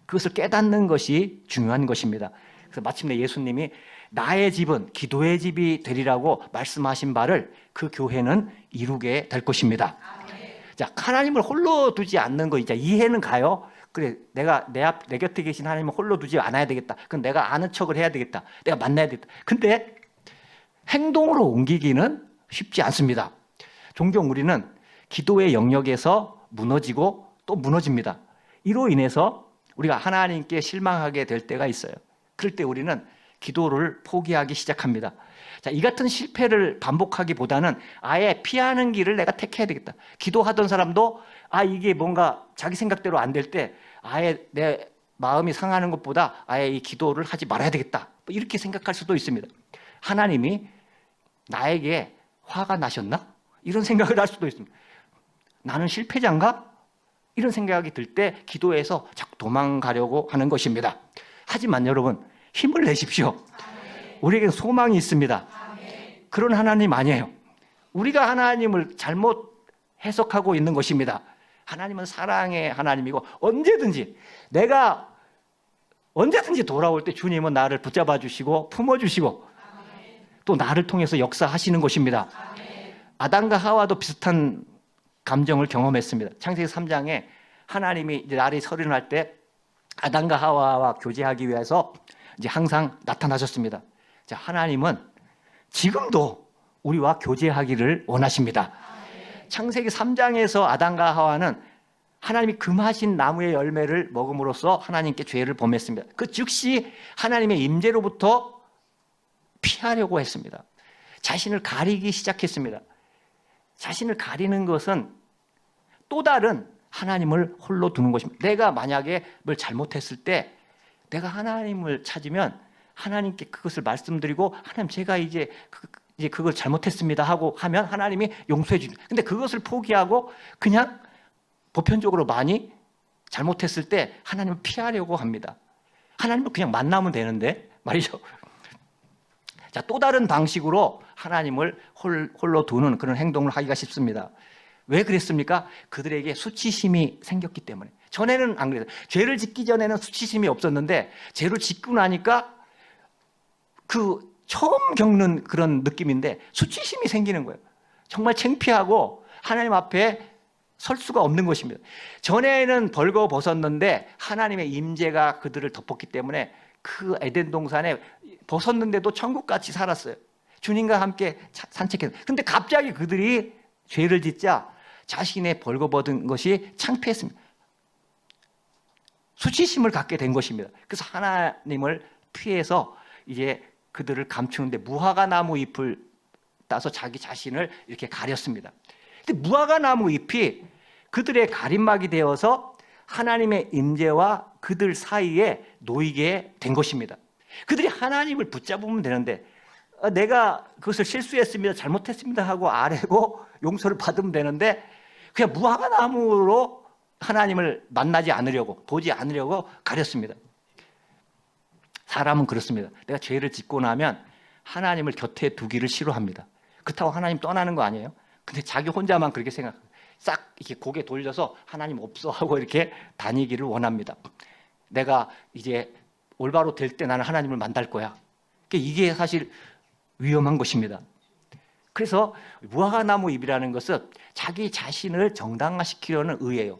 그것을 깨닫는 것이 중요한 것입니다. 그래서 마침내 예수님이 나의 집은 기도의 집이 되리라고 말씀하신 바를 그 교회는 이루게 될 것입니다. 자, 하나님을 홀로 두지 않는 거 이제 이해는 가요. 그래, 내가 내 곁에 계신 하나님을 홀로 두지 않아야 되겠다. 그럼 내가 아는 척을 해야 되겠다. 내가 만나야 되겠다. 근데 행동으로 옮기기는 쉽지 않습니다. 종종 우리는 기도의 영역에서 무너지고 또 무너집니다. 이로 인해서 우리가 하나님께 실망하게 될 때가 있어요. 그럴 때 우리는 기도를 포기하기 시작합니다. 자, 이 같은 실패를 반복하기보다는 아예 피하는 길을 내가 택해야 되겠다. 기도하던 사람도 이게 뭔가 자기 생각대로 안 될 때 아예 내 마음이 상하는 것보다 아예 이 기도를 하지 말아야 되겠다. 이렇게 생각할 수도 있습니다. 하나님이 나에게 화가 나셨나? 이런 생각을 할 수도 있습니다. 나는 실패자인가? 이런 생각이 들 때 기도에서 자꾸 도망가려고 하는 것입니다. 하지만 여러분, 힘을 내십시오. 우리에게 소망이 있습니다. 그런 하나님 아니에요. 우리가 하나님을 잘못 해석하고 있는 것입니다. 하나님은 사랑의 하나님이고 내가 언제든지 돌아올 때 주님은 나를 붙잡아 주시고 품어 주시고 또 나를 통해서 역사하시는 것입니다. 아담과 하와도 비슷한 감정을 경험했습니다. 창세기 3장에 하나님이 이제 날이 서른할 때 아담과 하와와 교제하기 위해서 이제 항상 나타나셨습니다. 자, 하나님은 지금도 우리와 교제하기를 원하십니다. 창세기 3장에서 아담과 하와는 하나님이 금하신 나무의 열매를 먹음으로써 하나님께 죄를 범했습니다. 그 즉시 하나님의 임재로부터 피하려고 했습니다. 자신을 가리기 시작했습니다. 자신을 가리는 것은 또 다른 하나님을 홀로 두는 것입니다. 내가 만약에 뭘 잘못했을 때 내가 하나님을 찾으면 하나님께 그것을 말씀드리고 하나님 제가 이제 그걸 잘못했습니다 하고 하면 하나님이 용서해 줍니다. 근데 그것을 포기하고 그냥 보편적으로 많이 잘못했을 때 하나님을 피하려고 합니다. 하나님을 그냥 만나면 되는데 말이죠. 자, 또 다른 방식으로 하나님을 홀로 두는 그런 행동을 하기가 쉽습니다. 왜 그랬습니까? 그들에게 수치심이 생겼기 때문에. 전에는 안 그랬어요. 죄를 짓기 전에는 수치심이 없었는데 죄를 짓고 나니까 그 처음 겪는 그런 느낌인데 수치심이 생기는 거예요. 정말 창피하고 하나님 앞에 설 수가 없는 것입니다. 전에는 벌거벗었는데 하나님의 임재가 그들을 덮었기 때문에 그 에덴 동산에 벗었는데도 천국같이 살았어요. 주님과 함께 산책했어요. 근데 갑자기 그들이 죄를 짓자 자신의 벌거벗은 것이 창피했습니다. 수치심을 갖게 된 것입니다. 그래서 하나님을 피해서 이제 그들을 감추는데 무화과 나무 잎을 따서 자기 자신을 이렇게 가렸습니다. 근데 무화과 나무 잎이 그들의 가림막이 되어서 하나님의 임재와 그들 사이에 놓이게 된 것입니다. 그들이 하나님을 붙잡으면 되는데 내가 그것을 실수했습니다, 잘못했습니다 하고 아뢰고 용서를 받으면 되는데 그냥 무화과 나무로 하나님을 만나지 않으려고, 보지 않으려고 가렸습니다. 사람은 그렇습니다. 내가 죄를 짓고 나면 하나님을 곁에 두기를 싫어합니다. 그렇다고 하나님 떠나는 거 아니에요? 근데 자기 혼자만 그렇게 생각해요. 싹 이렇게 고개 돌려서 하나님 없어 하고 이렇게 다니기를 원합니다. 내가 이제 올바로 될 때 나는 하나님을 만날 거야. 이게 사실 위험한 것입니다. 그래서 무화과 나무 잎이라는 것은 자기 자신을 정당화시키려는 의예요.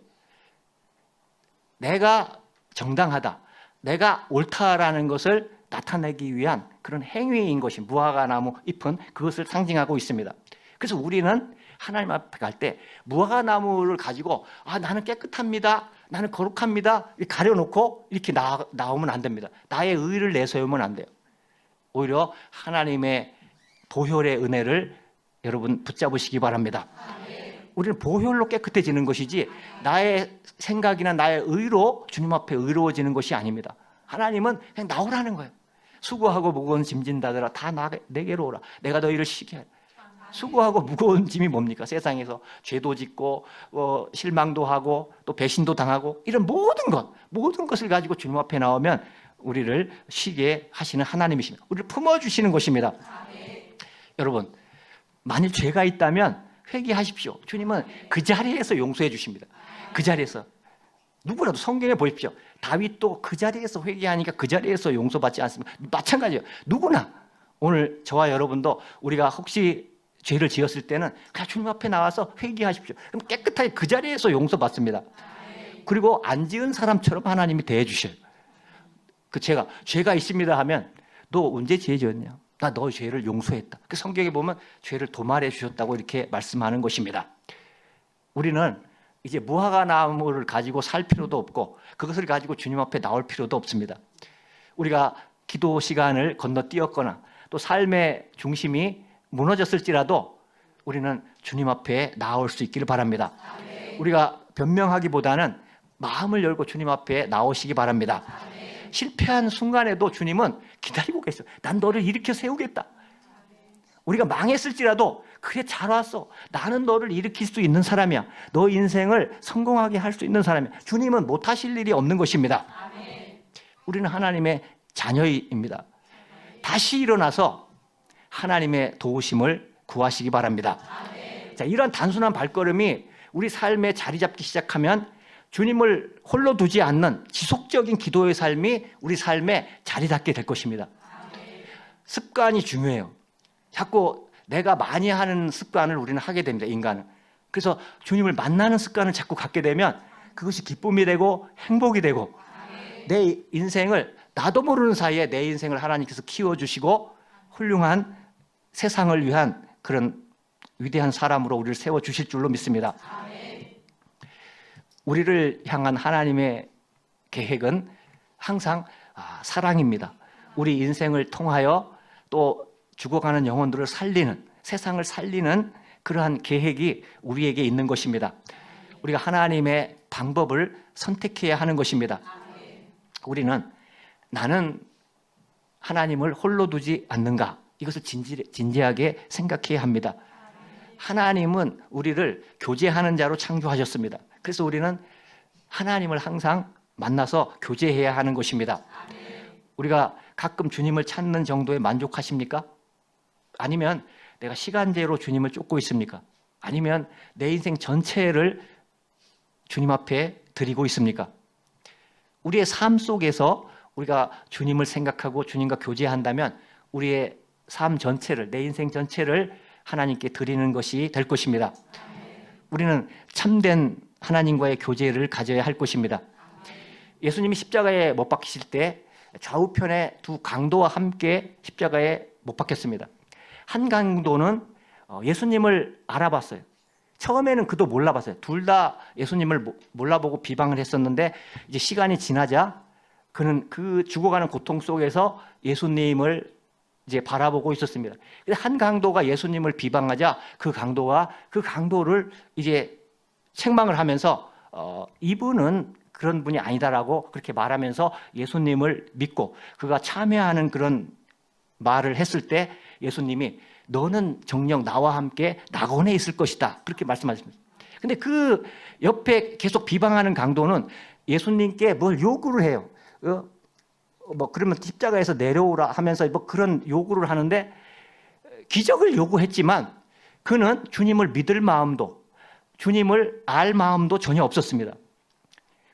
내가 정당하다, 내가 옳다라는 것을 나타내기 위한 그런 행위인 것이 무화과 나무 잎은 그것을 상징하고 있습니다. 그래서 우리는 하나님 앞에 갈 때 무화과 나무를 가지고 나는 깨끗합니다, 나는 거룩합니다 이렇게 가려놓고 이렇게 나오면 안 됩니다. 나의 의를 내세우면 안 돼요. 오히려 하나님의 보혈의 은혜를 여러분 붙잡으시기 바랍니다. 우리는 보혈로 깨끗해지는 것이지 나의 생각이나 나의 의로 주님 앞에 의로워지는 것이 아닙니다. 하나님은 그냥 나오라는 거예요. 수고하고 무거운 짐진 자들아 다 내게로 오라. 내가 너희를 쉬게 하라. 수고하고 무거운 짐이 뭡니까? 세상에서 죄도 짓고 실망도 하고 또 배신도 당하고 이런 모든 것을 가지고 주님 앞에 나오면 우리를 쉬게 하시는 하나님이십니다. 우리를 품어주시는 것입니다. 여러분, 만일 죄가 있다면 회개하십시오. 주님은 그 자리에서 용서해 주십니다. 그 자리에서. 누구라도 성경에 보십시오. 다윗도 그 자리에서 회개하니까 그 자리에서 용서받지 않습니까? 마찬가지예요. 누구나 오늘 저와 여러분도 우리가 혹시 죄를 지었을 때는 그냥 주님 앞에 나와서 회개하십시오. 그럼 깨끗하게 그 자리에서 용서받습니다. 그리고 안 지은 사람처럼 하나님이 대해 주셔요. 죄가 있습니다 하면 너 언제 죄 지었냐? 나 너의 죄를 용서했다. 그 성경에 보면 죄를 도말해 주셨다고 이렇게 말씀하는 것입니다. 우리는 이제 무화과 나무를 가지고 살 필요도 없고 그것을 가지고 주님 앞에 나올 필요도 없습니다. 우리가 기도 시간을 건너뛰었거나 또 삶의 중심이 무너졌을지라도 우리는 주님 앞에 나올 수 있기를 바랍니다. 우리가 변명하기보다는 마음을 열고 주님 앞에 나오시기 바랍니다. 실패한 순간에도 주님은 기다리고 계세요. 난 너를 일으켜 세우겠다. 우리가 망했을지라도 그래 잘 왔어. 나는 너를 일으킬 수 있는 사람이야. 너 인생을 성공하게 할 수 있는 사람이야. 주님은 못하실 일이 없는 것입니다. 우리는 하나님의 자녀입니다. 다시 일어나서 하나님의 도우심을 구하시기 바랍니다. 자, 이런 단순한 발걸음이 우리 삶에 자리 잡기 시작하면 주님을 홀로 두지 않는 지속적인 기도의 삶이 우리 삶에 자리 잡게 될 것입니다. 습관이 중요해요. 자꾸 내가 많이 하는 습관을 우리는 하게 됩니다. 인간은. 그래서 주님을 만나는 습관을 자꾸 갖게 되면 그것이 기쁨이 되고 행복이 되고 내 인생을 나도 모르는 사이에 내 인생을 하나님께서 키워주시고 훌륭한 세상을 위한 그런 위대한 사람으로 우리를 세워주실 줄로 믿습니다. 우리를 향한 하나님의 계획은 항상 사랑입니다. 우리 인생을 통하여 또 죽어가는 영혼들을 살리는, 세상을 살리는 그러한 계획이 우리에게 있는 것입니다. 우리가 하나님의 방법을 선택해야 하는 것입니다. 우리는 나는 하나님을 홀로 두지 않는가? 이것을 진지하게 생각해야 합니다. 하나님은 우리를 교제하는 자로 창조하셨습니다. 그래서 우리는 하나님을 항상 만나서 교제해야 하는 것입니다. 우리가 가끔 주님을 찾는 정도에 만족하십니까? 아니면 내가 시간제로 주님을 쫓고 있습니까? 아니면 내 인생 전체를 주님 앞에 드리고 있습니까? 우리의 삶 속에서 우리가 주님을 생각하고 주님과 교제한다면 우리의 삶 전체를, 내 인생 전체를 하나님께 드리는 것이 될 것입니다. 우리는 참된 하나님과의 교제를 가져야 할 것입니다. 예수님이 십자가에 못 박히실 때 좌우편에 두 강도와 함께 십자가에 못 박혔습니다. 한 강도는 예수님을 알아봤어요. 처음에는 그도 몰라봤어요. 둘 다 예수님을 몰라보고 비방을 했었는데 이제 시간이 지나자 그는 그 죽어가는 고통 속에서 예수님을 이제 바라보고 있었습니다. 한 강도가 예수님을 비방하자 그 강도가 그 강도를 이제 책망을 하면서 이분은 그런 분이 아니다라고 그렇게 말하면서 예수님을 믿고 그가 참여하는 그런 말을 했을 때 예수님이 너는 정녕 나와 함께 낙원에 있을 것이다 그렇게 말씀하십니다. 근데 그 옆에 계속 비방하는 강도는 예수님께 뭘 요구를 해요. 뭐 그러면 십자가에서 내려오라 하면서 뭐 그런 요구를 하는데 기적을 요구했지만 그는 주님을 믿을 마음도 주님을 알 마음도 전혀 없었습니다.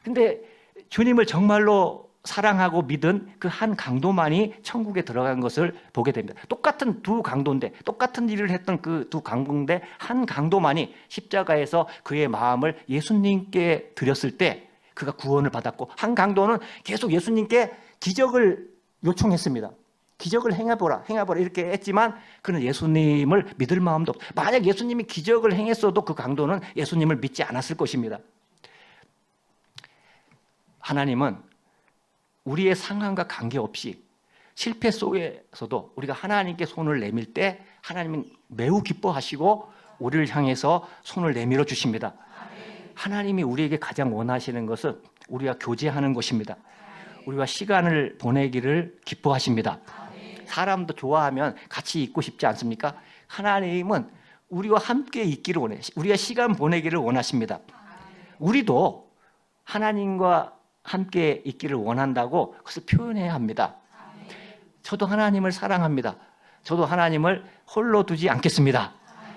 근데 주님을 정말로 사랑하고 믿은 그 한 강도만이 천국에 들어간 것을 보게 됩니다. 똑같은 두 강도인데 똑같은 일을 했던 그 두 강도인데 한 강도만이 십자가에서 그의 마음을 예수님께 드렸을 때 그가 구원을 받았고 한 강도는 계속 예수님께 기적을 요청했습니다. 기적을 행해보라 이렇게 했지만 그는 예수님을 믿을 마음도 없고 만약 예수님이 기적을 행했어도 그 강도는 예수님을 믿지 않았을 것입니다. 하나님은 우리의 상황과 관계없이 실패 속에서도 우리가 하나님께 손을 내밀 때 하나님은 매우 기뻐하시고 우리를 향해서 손을 내밀어 주십니다. 하나님이 우리에게 가장 원하시는 것은 우리가 교제하는 것입니다. 우리가 시간을 보내기를 기뻐하십니다. 사람도 좋아하면 같이 있고 싶지 않습니까? 하나님은 우리와 함께 있기를 원해요. 우리가 시간 보내기를 원하십니다. 우리도 하나님과 함께 있기를 원한다고 그것을 표현해야 합니다. 저도 하나님을 사랑합니다. 저도 하나님을 홀로 두지 않겠습니다.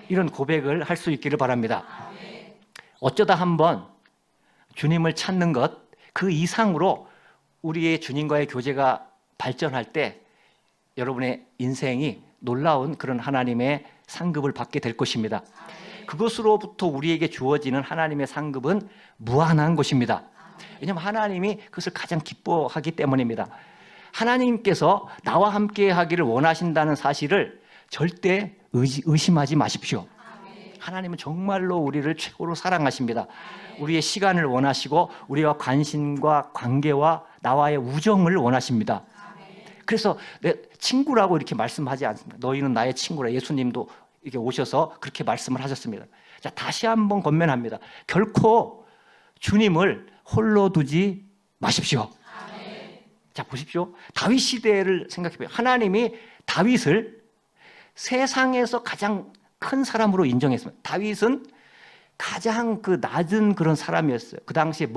이런 고백을 할 수 있기를 바랍니다. 어쩌다 한번 주님을 찾는 것 그 이상으로 우리의 주님과의 교제가 발전할 때 여러분의 인생이 놀라운 그런 하나님의 상급을 받게 될 것입니다. 그것으로부터 우리에게 주어지는 하나님의 상급은 무한한 것입니다. 왜냐하면 하나님이 그것을 가장 기뻐하기 때문입니다. 하나님께서 나와 함께 하기를 원하신다는 사실을 절대 의심하지 마십시오. 하나님은 정말로 우리를 최고로 사랑하십니다. 우리의 시간을 원하시고 우리와 관심과 관계와 나와의 우정을 원하십니다. 그래서 내 친구라고 이렇게 말씀하지 않습니다. 너희는 나의 친구라. 예수님도 이렇게 오셔서 그렇게 말씀을 하셨습니다. 자, 다시 한번 권면합니다. 결코 주님을 홀로 두지 마십시오. 자, 보십시오. 다윗 시대를 생각해 보세요. 하나님이 다윗을 세상에서 가장 큰 사람으로 인정했습니다. 다윗은 가장 그 낮은 그런 사람이었어요. 그 당시에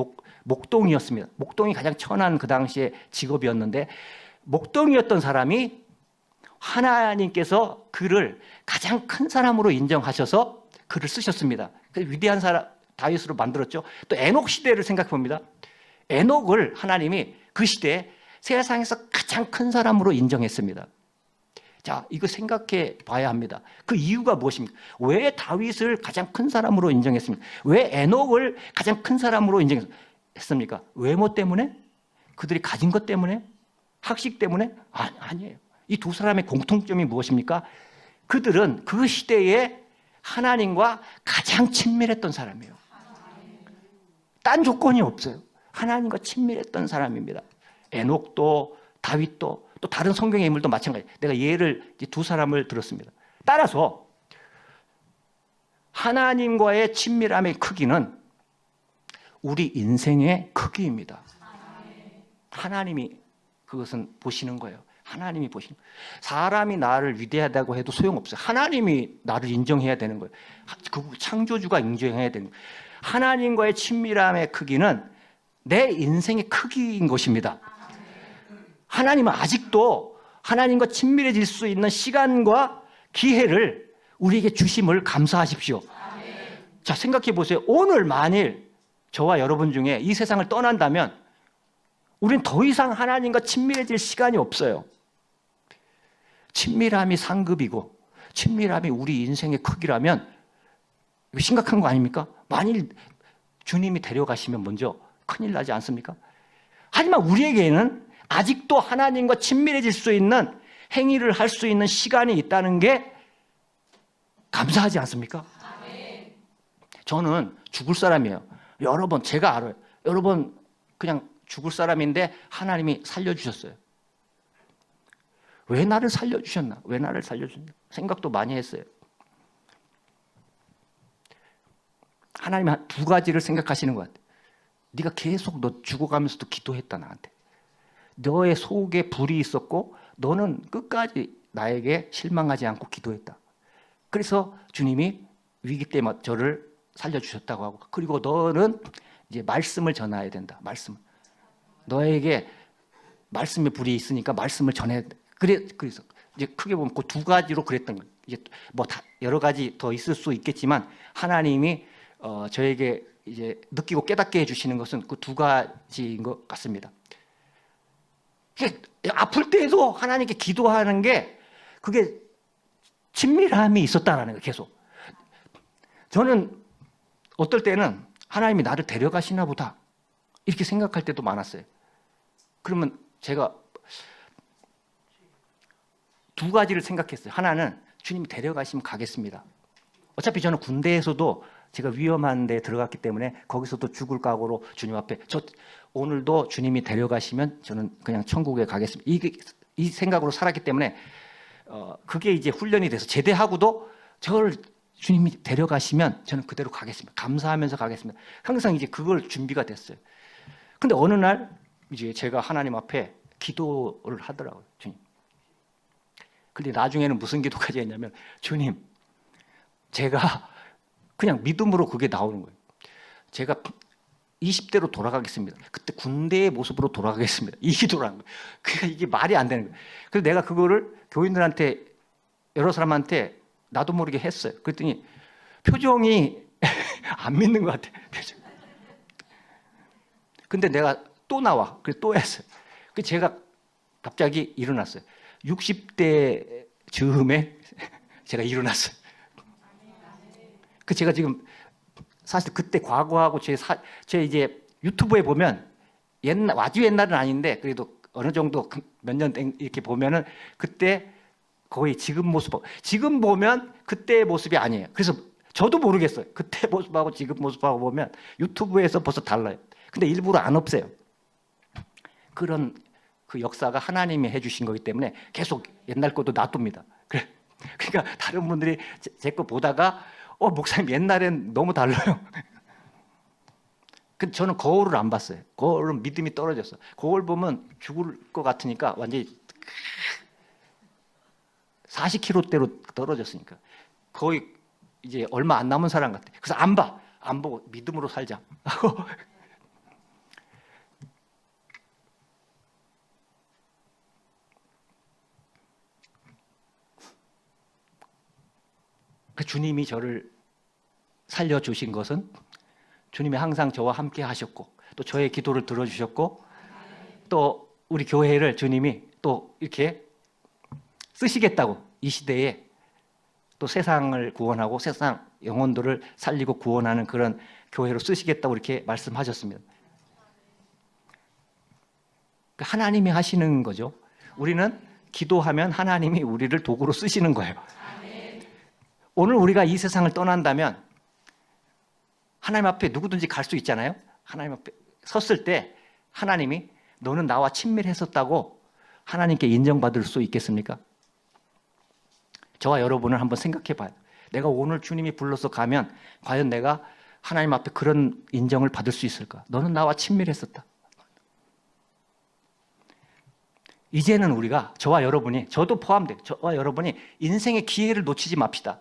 목동이었습니다. 목동이 가장 천한 그 당시에 직업이었는데 목동이었던 사람이 하나님께서 그를 가장 큰 사람으로 인정하셔서 그를 쓰셨습니다. 그래서 위대한 사람 다윗으로 만들었죠. 또 에녹 시대를 생각해 봅니다. 에녹을 하나님이 그 시대에 세상에서 가장 큰 사람으로 인정했습니다. 자, 이거 생각해 봐야 합니다. 그 이유가 무엇입니까? 왜 다윗을 가장 큰 사람으로 인정했습니까? 왜 에녹을 가장 큰 사람으로 인정했습니까? 외모 때문에? 그들이 가진 것 때문에? 학식 때문에? 아니에요. 이 두 사람의 공통점이 무엇입니까? 그들은 그 시대에 하나님과 가장 친밀했던 사람이에요. 딴 조건이 없어요. 하나님과 친밀했던 사람입니다. 에녹도 다윗도 또 다른 성경의 인물도 마찬가지예요. 내가 예를 두 사람을 들었습니다. 따라서 하나님과의 친밀함의 크기는 우리 인생의 크기입니다. 하나님이 그것은 보시는 거예요. 하나님이 보시는 거예요. 사람이 나를 위대하다고 해도 소용없어요. 하나님이 나를 인정해야 되는 거예요. 그 창조주가 인정해야 되는 거예요. 하나님과의 친밀함의 크기는 내 인생의 크기인 것입니다. 하나님은 아직도 하나님과 친밀해질 수 있는 시간과 기회를 우리에게 주심을 감사하십시오. 자, 생각해 보세요. 오늘 만일 저와 여러분 중에 이 세상을 떠난다면 우리는 더 이상 하나님과 친밀해질 시간이 없어요. 친밀함이 상급이고 친밀함이 우리 인생의 크기라면 이거 심각한 거 아닙니까? 만일 주님이 데려가시면 먼저 큰일 나지 않습니까? 하지만 우리에게는 아직도 하나님과 친밀해질 수 있는 행위를 할 수 있는 시간이 있다는 게 감사하지 않습니까? 저는 죽을 사람이에요. 여러분, 제가 알아요. 여러분 그냥 죽을 사람인데 하나님이 살려주셨어요. 왜 나를 살려주셨나? 왜 나를 살려주셨나? 생각도 많이 했어요. 하나님이 두 가지를 생각하시는 것 같아요. 네가 계속 너 죽어가면서도 기도했다 나한테. 너의 속에 불이 있었고 너는 끝까지 나에게 실망하지 않고 기도했다. 그래서 주님이 위기 때 저를 살려주셨다고 하고, 그리고 너는 이제 말씀을 전해야 된다. 말씀. 너에게 말씀의 불이 있으니까 말씀을 전해야 돼. 그래서 이제 크게 보면 그 두 가지로 그랬던 거예요. 이제 뭐 다 여러 가지 더 있을 수 있겠지만 하나님이 저에게 이제 느끼고 깨닫게 해주시는 것은 그 두 가지인 것 같습니다. 아플 때에도 하나님께 기도하는 게 그게 친밀함이 있었다라는 거예요. 계속. 저는 어떨 때는 하나님이 나를 데려가시나 보다 이렇게 생각할 때도 많았어요. 그러면 제가 두 가지를 생각했어요. 하나는 주님이 데려가시면 가겠습니다. 어차피 저는 군대에서도 제가 위험한 데 들어갔기 때문에 거기서도 죽을 각오로 주님 앞에 오늘도 주님이 데려가시면 저는 그냥 천국에 가겠습니다. 이 생각으로 살았기 때문에 그게 이제 훈련이 돼서 제대하고도 저를 주님이 데려가시면 저는 그대로 가겠습니다. 감사하면서 가겠습니다. 항상 이제 그걸 준비가 됐어요. 근데 어느 날 이제 제가 하나님 앞에 기도를 하더라고요. 주님. 근데 나중에는 무슨 기도까지 했냐면, 주님, 제가 그냥 믿음으로 그게 나오는 거예요. 제가 20대로 돌아가겠습니다. 그때 군대의 모습으로 돌아가겠습니다. 이 기도를 한 거예요. 그러니까 이게 말이 안 되는 거예요. 그래서 내가 그거를 교인들한테, 여러 사람한테 나도 모르게 했어요. 그랬더니 표정이 안 믿는 것 같아요. 표정. 근데 내가 또 나와. 그래서 또 했어요. 그래서 제가 갑자기 일어났어요. 60대 즈음에 제가 일어났어요. 그 제가 지금 사실 그때 과거하고 제 이제 유튜브에 보면 아주 옛날은 아닌데 그래도 어느 정도 몇 년 이렇게 보면은 그때 거의 지금 지금 보면 그때의 모습이 아니에요. 그래서 저도 모르겠어요. 그때 모습하고 지금 모습하고 보면 유튜브에서 벌써 달라요. 근데 일부러 안 없애요. 그런 그 역사가 하나님이 해주신 거기 때문에 계속 옛날 것도 놔둡니다. 그러니까 다른 분들이 제 거 보다가 목사님 옛날엔 너무 달라요. 근데 저는 거울을 안 봤어요. 거울은 믿음이 떨어졌어. 거울 보면 죽을 것 같으니까 완전히 40kg대로 떨어졌으니까 거의 이제 얼마 안 남은 사람 같아. 그래서 안 보고 믿음으로 살자. 주님이 저를 살려주신 것은 주님이 항상 저와 함께 하셨고 또 저의 기도를 들어주셨고 또 우리 교회를 주님이 또 이렇게 쓰시겠다고 이 시대에 또 세상을 구원하고 세상 영혼들을 살리고 구원하는 그런 교회로 쓰시겠다고 이렇게 말씀하셨습니다. 하나님이 하시는 거죠. 우리는 기도하면 하나님이 우리를 도구로 쓰시는 거예요. 오늘 우리가 이 세상을 떠난다면 하나님 앞에 누구든지 갈 수 있잖아요. 하나님 앞에 섰을 때 하나님이 너는 나와 친밀했었다고 하나님께 인정받을 수 있겠습니까? 저와 여러분을 한번 생각해 봐요. 내가 오늘 주님이 불러서 가면 과연 내가 하나님 앞에 그런 인정을 받을 수 있을까? 너는 나와 친밀했었다. 이제는 우리가 저와 여러분이, 저도 포함돼, 저와 여러분이 인생의 기회를 놓치지 맙시다.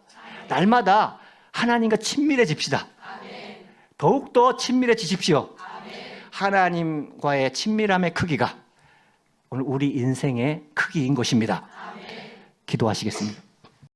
날마다 하나님과 친밀해집시다. 더욱더 친밀해지십시오. 하나님과의 친밀함의 크기가 오늘 우리 인생의 크기인 것입니다. 기도하시겠습니다.